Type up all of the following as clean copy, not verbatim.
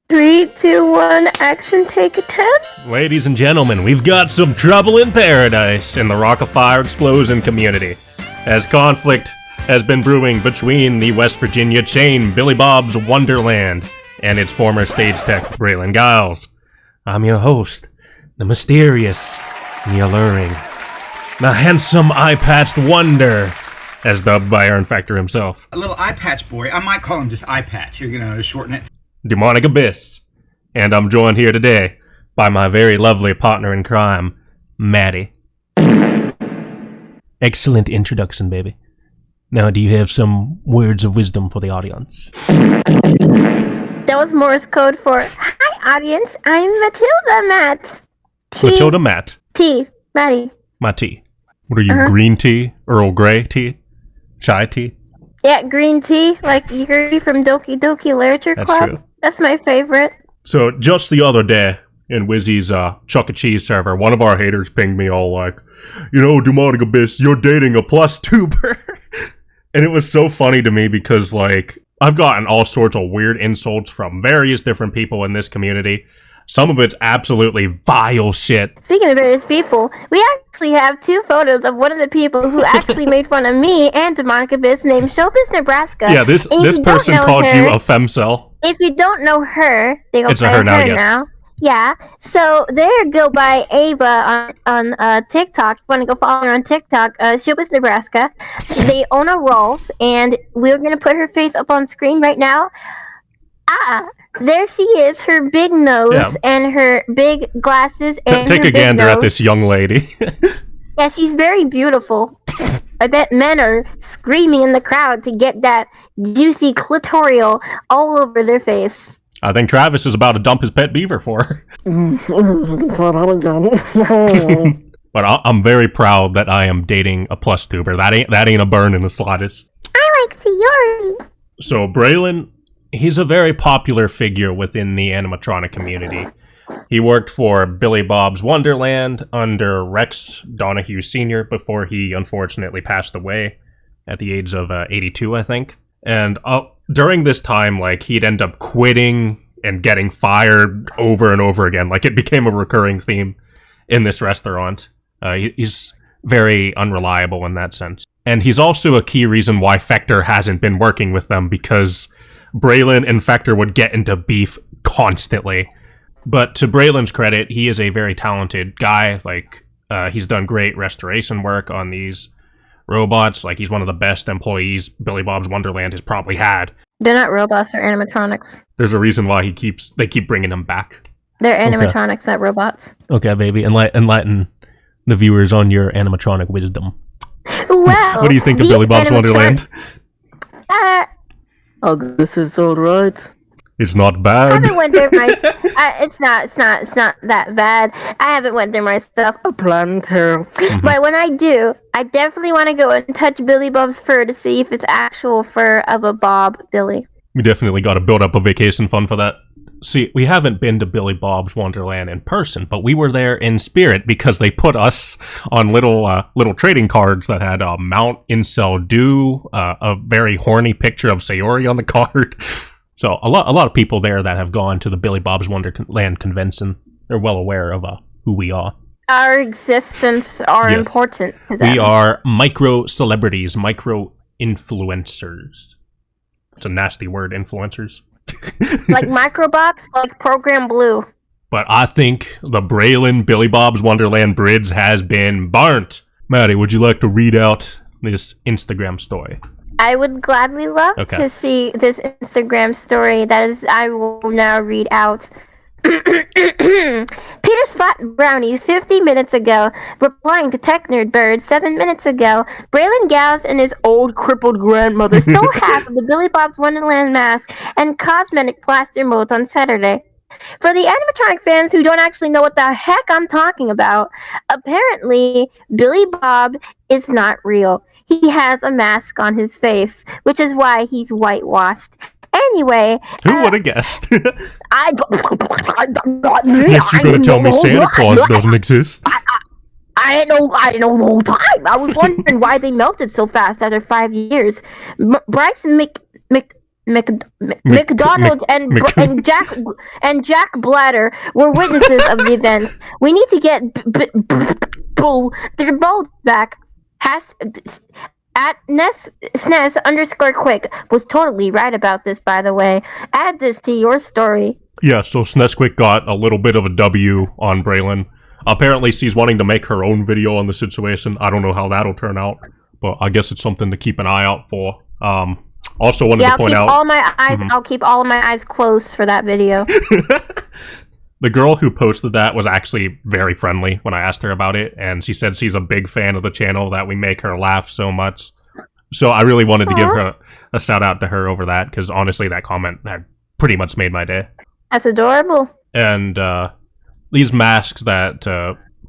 3, 2, 1, action, take a 10. Ladies and gentlemen, we've got some trouble in paradise in the Rockafire explosion community, as conflict has been brewing between the West Virginia chain Billy Bob's Wonderland and its former stage tech Braylon Giles. I'm your host, the mysterious, the alluring, the handsome eyepatched wonder, as dubbed by Iron Factor himself. A little eyepatch boy. I might call him just eyepatch. You're gonna shorten it. Dewmonic Abyss. And I'm joined here today by my very lovely partner in crime, Maddie. Excellent introduction, baby. Now, do you have some words of wisdom for the audience? That was Morse code for, hi audience, I'm Matilda Matt. Matilda Matt. T. Maddie. My tea. What are you, green tea? Earl Grey tea? Chai tea? Yeah, green tea, like Yuri from Doki Doki Literature Club. That's true. That's my favorite. So, just the other day, in Wizzy's Chuck E. Cheese server, one of our haters pinged me all like, you know, Dewmonic Abyss, you're dating a plus tuber. And it was so funny to me because, like, I've gotten all sorts of weird insults from various different people in this community. Some of it's absolutely vile shit. Speaking of various people, we actually have 2 photos of one of the people who actually made fun of me and Dewmonic Abyss named Showbiz, Nebraska. Yeah, this person called you a femcel. If you don't know her, they go it's by her now. Yeah, so there go by Ava on TikTok. If you want to go follow her on TikTok, Showbiz, Nebraska. They own a Rolf, and we're going to put her face up on screen right now. There she is, her big nose and her big glasses and Take a gander at this young lady. Yeah, she's very beautiful. I bet men are screaming in the crowd to get that juicy clitoral all over their face. I think Travis is about to dump his pet beaver for her. But I'm very proud that I am dating a plus tuber. That ain't a burn in the slightest. I like Sayori. So Braylon, he's a very popular figure within the animatronic community. He worked for Billy Bob's Wonderland under Rex Donahue Sr. before he unfortunately passed away at the age of 82, I think. And during this time, like, he'd end up quitting and getting fired over and over again. Like, it became a recurring theme in this restaurant. He's very unreliable in that sense. And he's also a key reason why Fector hasn't been working with them, because Braylon and Fector would get into beef constantly. But to Braylon's credit, he is a very talented guy. Like, he's done great restoration work on these robots. Like, he's one of the best employees Billy Bob's Wonderland has probably had. They're not robots, they're animatronics. There's a reason why they keep bringing him back. They're animatronics, not robots. Okay, baby, enlighten the viewers on your animatronic wisdom. Well, what do you think of Billy Bob's Wonderland? Oh, this is alright. It's not bad. I haven't went there myself. It's not that bad. I haven't went there myself. A plant here. Mm-hmm. But when I do, I definitely want to go and touch Billy Bob's fur to see if it's actual fur of a Bob Billy. We definitely got to build up a vacation fund for that. See, we haven't been to Billy Bob's Wonderland in person, but we were there in spirit because they put us on little trading cards that had Mount Incel Do, a very horny picture of Sayori on the card. So a lot of people there that have gone to the Billy Bob's Wonderland convention, they're well aware of who we are. Our existence are important to them. We are micro celebrities, micro influencers. It's a nasty word, influencers. Like Microbox, like Program Blue. But I think the Braylon Billy Bob's Wonderland bridge has been burnt. Maddie, would you like to read out this Instagram story? I would gladly love to see this Instagram story. That is, I will now read out. Peter Spot Brownies 50 minutes ago, replying to Tech Nerd Bird 7 minutes ago. Braylon Giles and his old crippled grandmother stole half of the Billy Bob's Wonderland mask and cosmetic plaster molds on Saturday. For the animatronic fans who don't actually know what the heck I'm talking about, apparently Billy Bob is not real. He has a mask on his face, which is why he's whitewashed. Anyway, who would have guessed? Not me. Next, you're gonna tell me Santa Claus doesn't exist. I didn't know the whole time. I was wondering why they melted so fast after 5 years. Bryson McDonald and Jack Blatter were witnesses of the event. We need to get their balls back. At SNES_quick was totally right about this, by the way. Add this to your story. Yeah, so SnesquickW got a little bit of a W on Braylon. Apparently she's wanting to make her own video on the situation. I don't know how that'll turn out, but I guess it's something to keep an eye out for. Also wanted to point out... I'll keep all of my eyes closed for that video. The girl who posted that was actually very friendly when I asked her about it, and she said she's a big fan of the channel, that we make her laugh so much. So I really wanted to give her a shout out to her over that, because honestly that comment had pretty much made my day. That's adorable. And these masks that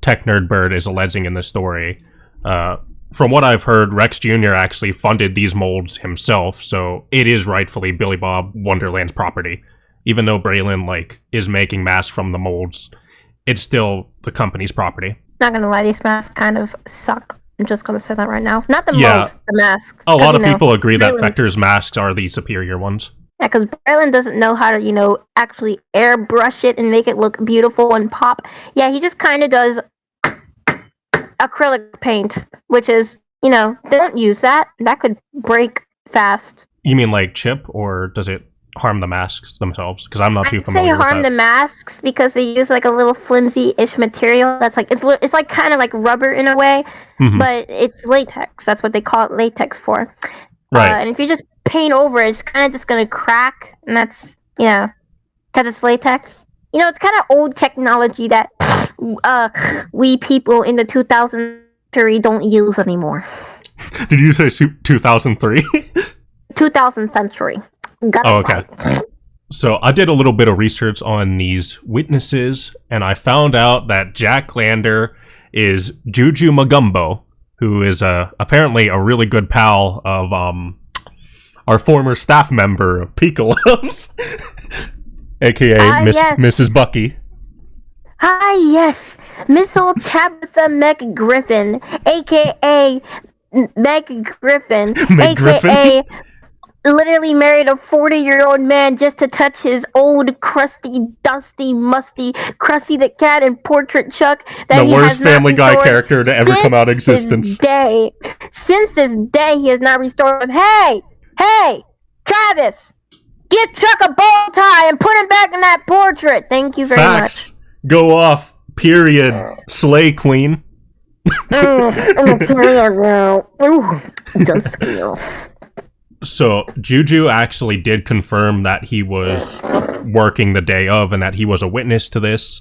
Tech Nerd Bird is alleging in this story, from what I've heard, Rex Jr. actually funded these molds himself, so it is rightfully Billy Bob Wonderland's property. Even though Braylon, is making masks from the molds, it's still the company's property. Not gonna lie, these masks kind of suck. I'm just gonna say that right now. Not the molds, the masks. A lot of people agree that Vector's masks are the superior ones. Yeah, because Braylon doesn't know how to, actually airbrush it and make it look beautiful and pop. Yeah, he just kind of does acrylic paint, which is, don't use that. That could break fast. You mean like chip, or does it harm the masks themselves? Because I'm not too familiar with that. They harm the masks because they use a little flimsy-ish material that's it's kind of like rubber in a way, but it's latex. That's what they call it latex for. Right. And if you just paint over it, it's kind of just going to crack, and that's, because it's latex. It's kind of old technology that we people in the 2000s century don't use anymore. Did you say 2003? 2000th century. Okay. So I did a little bit of research on these witnesses, and I found out that Jack Lander is Juju Magumbo, who is apparently a really good pal of our former staff member, Piccolo, aka Mrs. Bucky. Hi, yes, Miss Old Tabitha McGriffin, aka Meg Griffin, aka literally married a 40-year-old man just to touch his old, crusty, dusty, musty, Krusty the Cat and Portrait Chuck. That the worst Family Guy character to ever come out of existence. Since this day, he has not restored him. Hey, Travis, get Chuck a bow tie and put him back in that portrait. Thank you very much. Go off. Period. Slay Queen. Just skill. So, Juju actually did confirm that he was working the day of and that he was a witness to this.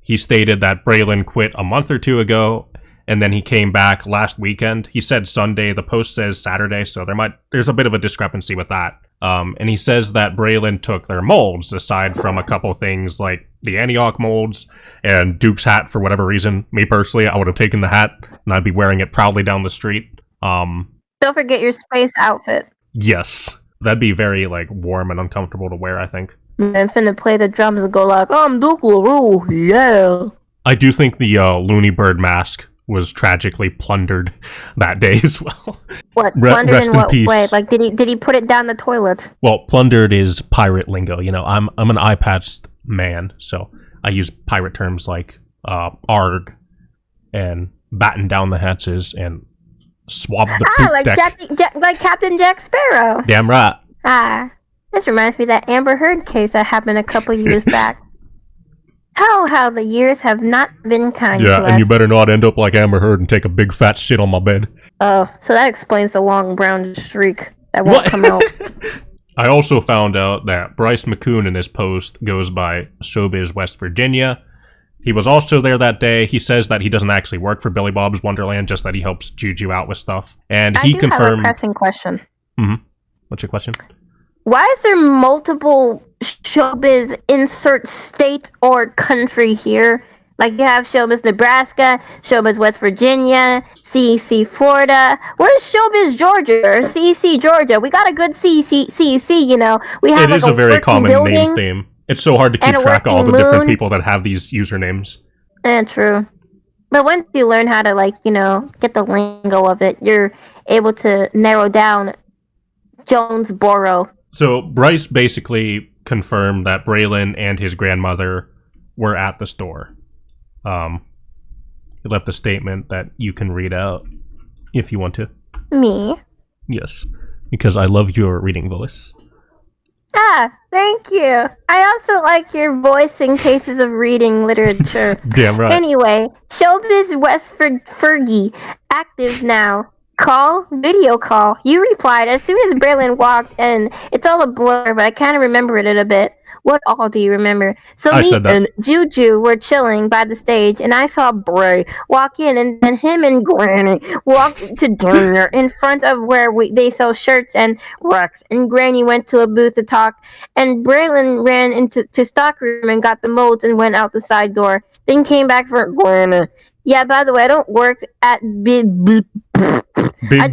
He stated that Braylon quit a month or two ago, and then he came back last weekend. He said Sunday, the post says Saturday, so there's a bit of a discrepancy with that. And he says that Braylon took their molds, aside from a couple things like the Antioch molds and Duke's hat for whatever reason. Me personally, I would have taken the hat, and I'd be wearing it proudly down the street. Don't forget your space outfit. Yes. That'd be very, warm and uncomfortable to wear, I think. Man, finna play the drums and go I'm Duke LaRue, yeah. I do think the Looney Bird mask was tragically plundered that day as well. What? Plundered in what way? Did he put it down the toilet? Well, plundered is pirate lingo. I'm an eyepatch man, so I use pirate terms like arg and batten down the hatches and swab the poop deck. Like Captain Jack Sparrow. Damn right. This reminds me of that Amber Heard case that happened a couple years back. How the years have not been kind to us. Yeah, and you better not end up like Amber Heard and take a big fat shit on my bed. Oh, so that explains the long brown streak that won't come out. I also found out that Bryce McCoon in this post goes by Showbiz West Virginia. He was also there that day. He says that he doesn't actually work for Billy Bob's Wonderland, just that he helps Juju out with stuff. And he confirmed... I have a pressing question. What's your question? Why is there multiple Showbiz insert state or country here? Like you have Showbiz Nebraska, Showbiz West Virginia, CEC Florida. Where's Showbiz Georgia or CEC Georgia? We got a good CEC, We have it is a very common name theme. It's so hard to keep track of all the different people that have these usernames. True. But once you learn how to, get the lingo of it, you're able to narrow down Jonesboro So Bryce basically confirmed that Braylon and his grandmother were at the store. He left a statement that you can read out if you want to. Me? Yes, because I love your reading voice. Ah, thank you. I also like your voice in cases of reading literature. Damn right. Anyway, Showbiz West Fergie, active now. Call, video call. You replied as soon as Braylon walked in. It's all a blur, but I kind of remember it a bit. What all do you remember? So me and Juju were chilling by the stage, and I saw Bray walk in, and then him and Granny walked to dinner in front of where they sell shirts and Rex. And Granny went to a booth to talk, and Braylon ran into stock room and got the molds and went out the side door. Then came back for Granny. Yeah, by the way, I don't work at Big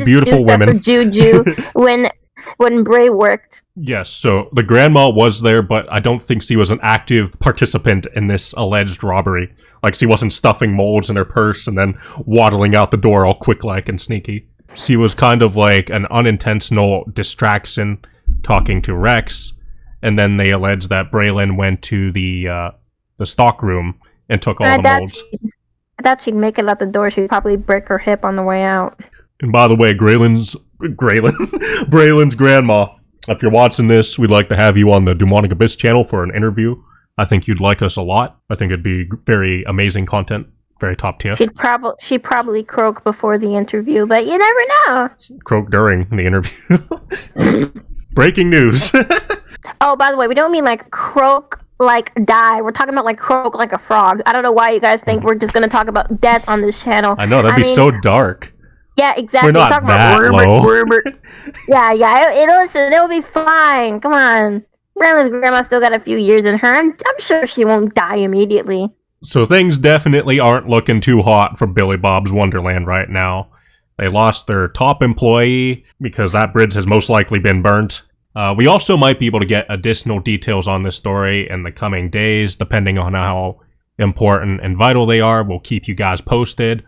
Beautiful Women. For Juju when Bray worked. Yes, so the grandma was there, but I don't think she was an active participant in this alleged robbery. Like, she wasn't stuffing molds in her purse and then waddling out the door all quick-like and sneaky. She was kind of like an unintentional distraction talking to Rex, and then they alleged that Braylon went to the stock room and took all the molds. I thought she'd make it out the door. She'd probably break her hip on the way out. And by the way, Braylon's grandma, if you're watching this, we'd like to have you on the Dewmonic Abyss channel for an interview. I think you'd like us a lot. I think it'd be very amazing content, very top tier. She'd probably croak before the interview, but you never know. Croak during the interview. Breaking news. Oh, by the way, we don't mean like croak like die. We're talking about like croak like a frog. I don't know why you guys think we're just going to talk about death on this channel. I know, that'd be so dark. Yeah, exactly. We're not that low. It'll be fine. Come on. Braylon's grandma still got a few years in her. I'm sure she won't die immediately. So things definitely aren't looking too hot for Billy Bob's Wonderland right now. They lost their top employee because that bridge has most likely been burnt. We also might be able to get additional details on this story in the coming days, depending on how important and vital they are. We'll keep you guys posted.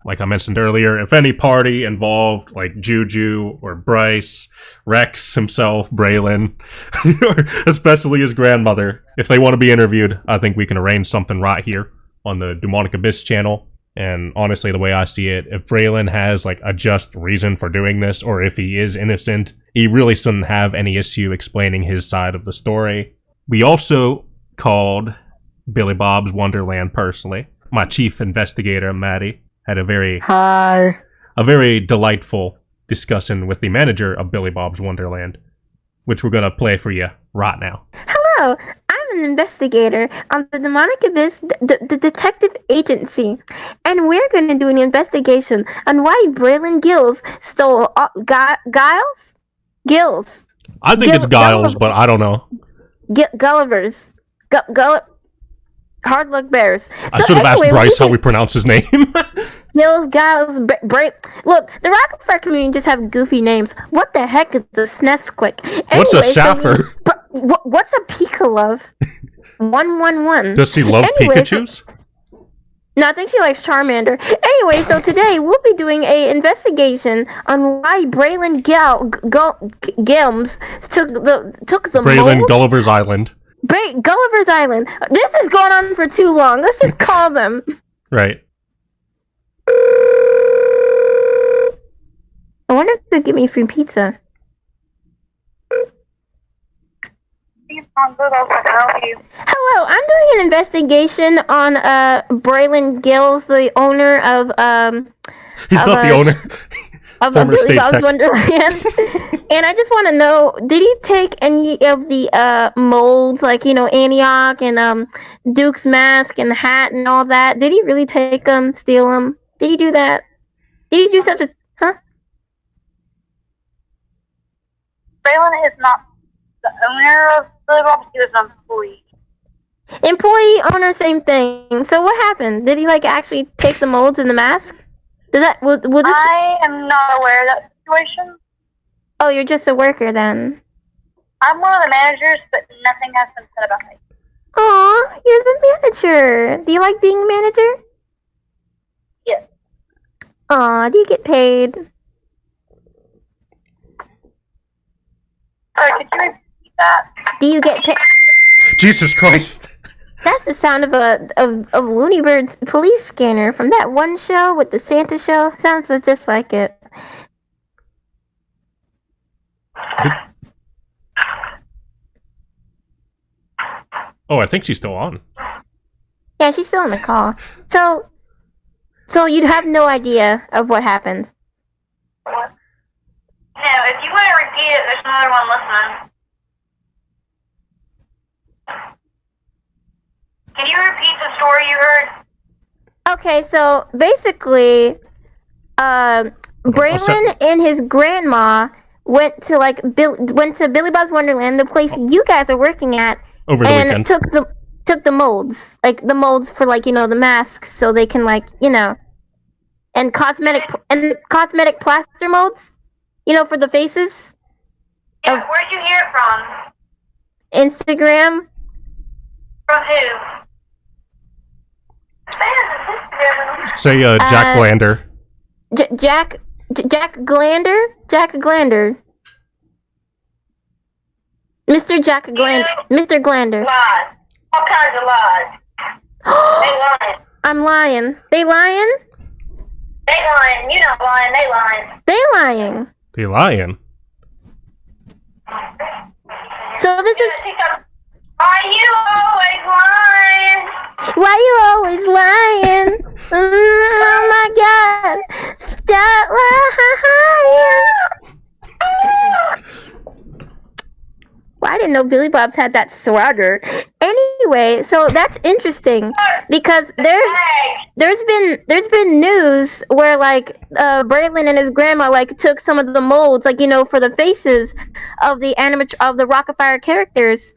Like I mentioned earlier, if any party involved, like Juju or Bryce, Rex himself, Braylon, especially his grandmother, if they want to be interviewed, I think we can arrange something right here on the Dewmonic Abyss channel. And honestly, the way I see it, if Braylon has like a just reason for doing this, or if he is innocent, he really shouldn't have any issue explaining his side of the story. We also called Billy Bob's Wonderland personally. My chief investigator, Maddie, had a very delightful discussion with the manager of Billy Bob's Wonderland, which we're gonna play for you right now. Hello, I'm an investigator on the Dewmonic Abyss, the detective agency, and we're gonna do an investigation on why Braylon Giles stole Giles. I think it's Giles, but I don't know. Gullivers. Hard luck bears. I should have asked Bryce how we pronounce his name. Giles, Giles, Look, the Rockafire community just have goofy names. What the heck is the SnesquickW? What's a Shaffer? What's a Pikalove? 111. Does she love Pikachus? No, I think she likes Charmander. Anyway, so today we'll be doing a investigation on why Braylon Giles took the Braylon molds. Gulliver's Island. Gulliver's Island. This is going on for too long. Let's just call them. Right. I wonder if they'll give me free pizza. Hello, I'm doing an investigation on Braylon Giles, the owner of He's not the owner. Of Billy Bob's Wonderland. And I just want to know, did he take any of the molds, like, you know, Antioch and Duke's mask and hat and all that? Did he really take them, steal them? Did he do that? Did he do such a... Huh? Braylon is not the owner of Billy Bob's, he was an employee. Employee, owner, same thing. So what happened? Did he, like, actually take the molds and the mask? Does that... Will this... I am not aware of that situation. Oh, you're just a worker then. I'm one of the managers, but nothing has been said about me. Aw, you're the manager. Do you like being a manager? Yes. Aw, do you get paid? Sorry, could you repeat that? Do you get paid? Jesus Christ. That's the sound of Looney Bird's police scanner from that one show with the Santa show. Sounds just like it. Oh, I think she's still on. Yeah, she's still on the call. So you'd have no idea of what happened. No, if you want to repeat it, there's another one listening. Can you repeat the story you heard? Okay, so basically, Braylon and his grandma went to Billy Bob's Wonderland, the place you guys are working at, over the weekend. Took the molds, like the molds for the masks, so they can and cosmetic plaster molds, for the faces. Yeah, where'd you hear it from? Instagram. From who? Say Jack Glander. Jack Glander? Jack Glander. Mr. Jack Glander. Mr. Glander. Lies. All kinds of lies. They lying. I'm lying. They lying? They lying. You not lying. They lying. They lying. They lying. So this is... Why you always lying? Why you always lying? Oh my god. Stop lying. Well, I didn't know Billy Bob's had that swagger. Anyway, so that's interesting because there's been news where Braylon and his grandma took some of the molds for the faces of the Rockafire characters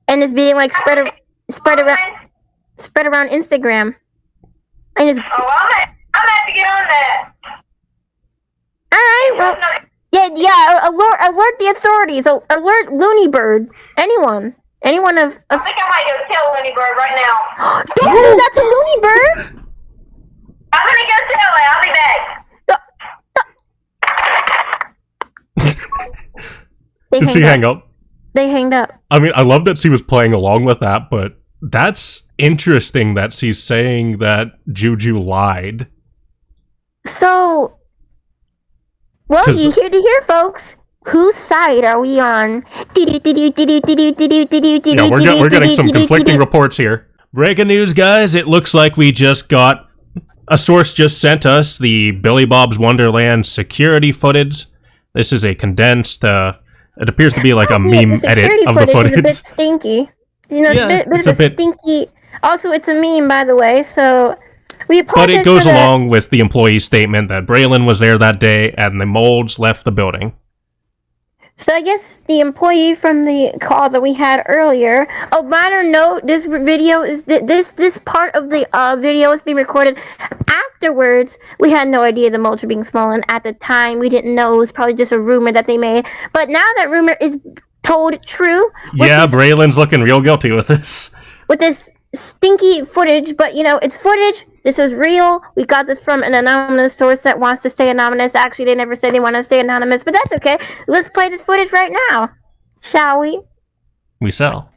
and is being spread around Instagram. And is I'm gonna have to get on that. all right. Well, yeah. Alert the authorities. Alert Looney Bird. Anyone of. I think I might go tell Looney Bird right now. Don't do that to Looney Bird. I'm gonna go tell it. I'll be back. Did she hang up? They hanged up. I mean, I love that she was playing along with that, but that's interesting that she's saying that Juju lied. So, well, you hear to hear, folks. Whose side are we on? Yeah, we're getting some conflicting reports here. Breaking news, guys. It looks like we just got... A source just sent us the Billy Bob's Wonderland security footage. This is a condensed... it appears to be a meme edit of the footage. Is a bit stinky. It's a bit stinky. Also, it's a meme, by the way, so... We apologize. But it goes along with the employee's statement that Braylon was there that day and the molds left the building. So I guess the employee from the call that we had earlier. Oh, minor note: this video is this part of the video is being recorded afterwards. We had no idea the molds were being swollen at the time. We didn't know. It was probably just a rumor that they made. But now that rumor is told true. Yeah, Braylon's looking real guilty with this. With this stinky footage, but it's footage. This is real. We got this from an anonymous source that wants to stay anonymous. Actually, they never said they want to stay anonymous, but that's okay. Let's play this footage right now, shall we? We shall.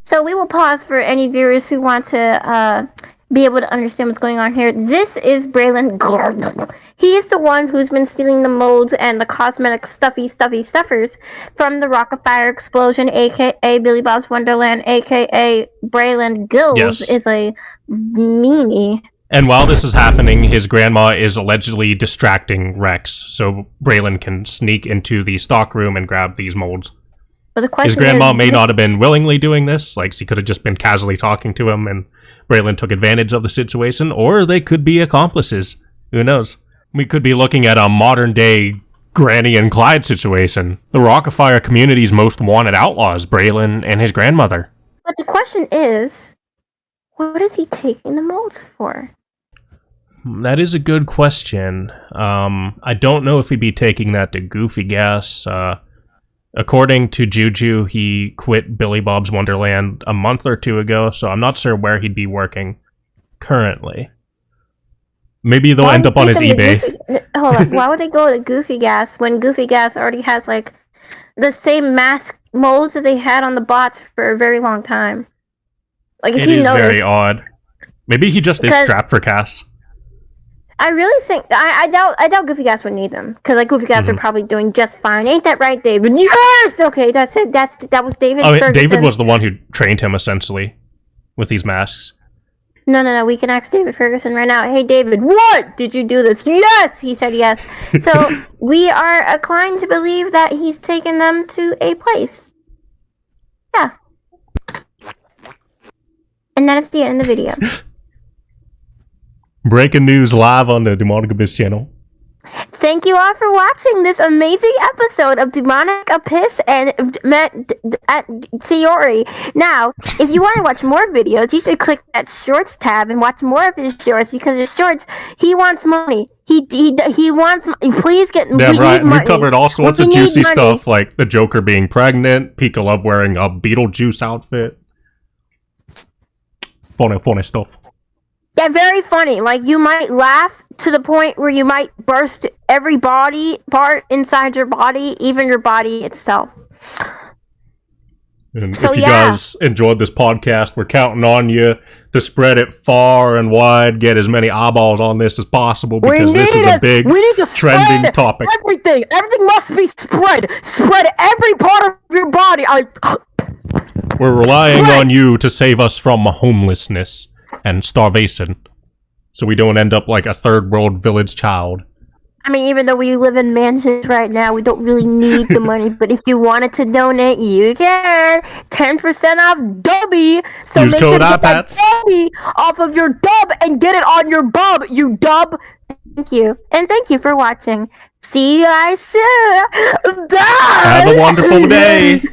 So we will pause for any viewers who want to be able to understand what's going on here. This is Braylon Giles. He is the one who's been stealing the molds and the cosmetic stuffers from the Rockafire explosion, aka Billy Bob's Wonderland, aka Braylon Giles is a meanie. And while this is happening, his grandma is allegedly distracting Rex, so Braylon can sneak into the stockroom and grab these molds. But the question his grandma may not have been willingly doing this, she could have just been casually talking to him and Braylon took advantage of the situation, or they could be accomplices. Who knows? We could be looking at a modern-day Granny and Clyde situation. The Rockafire community's most wanted outlaws, Braylon and his grandmother. But the question is, what is he taking the molds for? That is a good question. I don't know if he'd be taking that to Goofy Gas. According to Juju, he quit Billy Bob's Wonderland a month or two ago, so I'm not sure where he'd be working currently. Maybe they'll end up on his eBay. Hold on. Why would they go to Goofy Gas when Goofy Gas already has like the same mask molds that they had on the bots for a very long time? Like, if It you is notice, very odd. Maybe he just is strapped for Cass. I really think I doubt Goofy Gas would need them because like Goofy Gas are probably doing just fine. Ain't that right, David? Yes. Okay, that's it. That was David. Oh, Ferguson. David was the one who trained him essentially with these masks. No. We can ask David Ferguson right now. Hey, David, what did you do this? Yes, he said yes. So we are inclined to believe that he's taken them to a place. Yeah. And that is the end of the video. Breaking news live on the Dewmonic Abyss channel. Thank you all for watching this amazing episode of Dewmonic Abyss and Theory. Now, if you want to watch more videos, you should click that Shorts tab and watch more of his shorts because his shorts, he wants money. He wants money. Please get Damn right. We covered all sorts of juicy money. stuff like the Joker being pregnant, Pika Love wearing a Beetlejuice outfit. Funny stuff. Yeah, very funny. Like, you might laugh to the point where you might burst every body part inside your body, even your body itself. And so, if you guys enjoyed this podcast, we're counting on you to spread it far and wide, get as many eyeballs on this as possible, because this is a big trending topic. Everything must be spread. Spread every part of your body. We're relying on you to save us from homelessness and starvation, so we don't end up like a third world village child. I mean, even though we live in mansions right now, we don't really need the money, but if you wanted to donate, you can. 10% off Dubby. So use make sure code to get that eyepatch Dubby off of your dub and get it on your bub, you dub. Thank you. And thank you for watching. See you guys soon. Bye. Have a wonderful day.